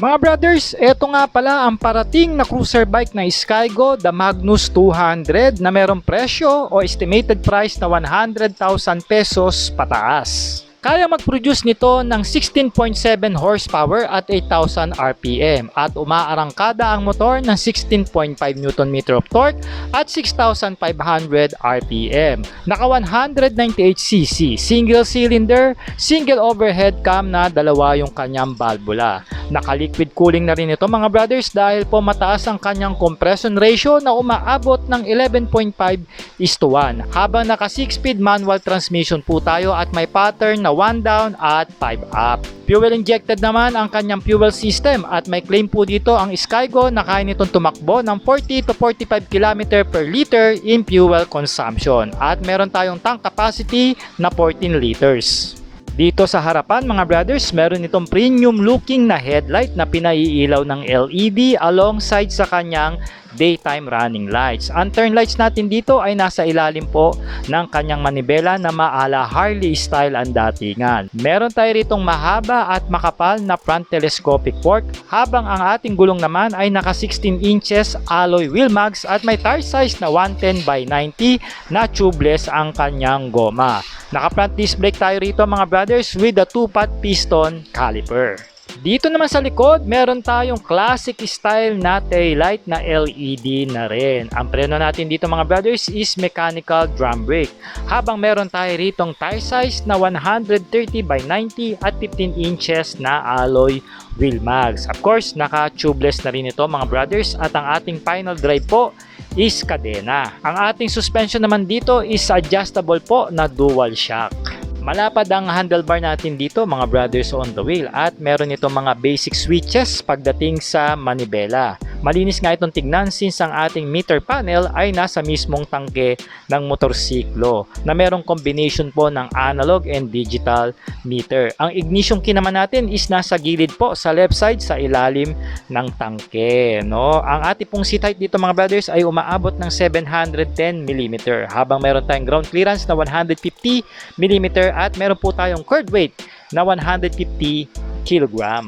Mga brothers, eto nga pala ang parating na cruiser bike na Skygo, the Magnus 200 na merong presyo o estimated price na 100,000 pesos pataas. Kaya mag-produce nito ng 16.7 horsepower at 8,000 RPM at umaarangkada ang motor ng 16.5 Nm of torque at 6,500 RPM. Naka 198cc, single cylinder, single overhead cam na dalawa yung kanyang valvula. Naka liquid cooling na rin ito mga brothers dahil po mataas ang kanyang compression ratio na umaabot ng 11.5:1 habang naka 6-speed manual transmission po tayo at may pattern na 1 down at 5 up. Fuel injected naman ang kanyang fuel system at may claim po dito ang Skygo na kaya nitong tumakbo ng 40 to 45 km per liter in fuel consumption at meron tayong tank capacity na 14 liters. Dito sa harapan mga brothers, meron itong premium looking na headlight na pinaiilaw ng LED alongside sa kanyang daytime running lights. Ang turn lights natin dito ay nasa ilalim po ng kanyang manibela na maala Harley style ang datingan. Meron tayo ritong mahaba at makapal na front telescopic fork habang ang ating gulong naman ay naka 16 inches alloy wheel mags at may tire size na 110/90 na tubeless ang kanyang goma. Naka front disc brake tayo rito mga brothers with a 2-pot piston caliper. Dito naman sa likod, meron tayong classic style na taillight na LED na rin. Ang preno natin dito mga brothers is mechanical drum brake. Habang meron tayo ritong tire size na 130/90 at 15 inches na alloy wheel mags. Of course, naka-tubeless na rin ito mga brothers at ang ating final drive po is kadena. Ang ating suspension naman dito is adjustable po na dual shock. Malapad ang handlebar natin dito mga brothers on the wheel at meron itong mga basic switches pagdating sa manibela. Malinis nga itong tignan since ang ating meter panel ay nasa mismong tangke ng motorsiklo na merong combination po ng analog and digital meter. Ang ignition key naman natin is nasa gilid po sa left side sa ilalim ng tangke. No? Ang ating pong seat height dito mga brothers ay umaabot ng 710 mm habang meron tayong ground clearance na 150 mm at meron po tayong curb weight na 150 kg.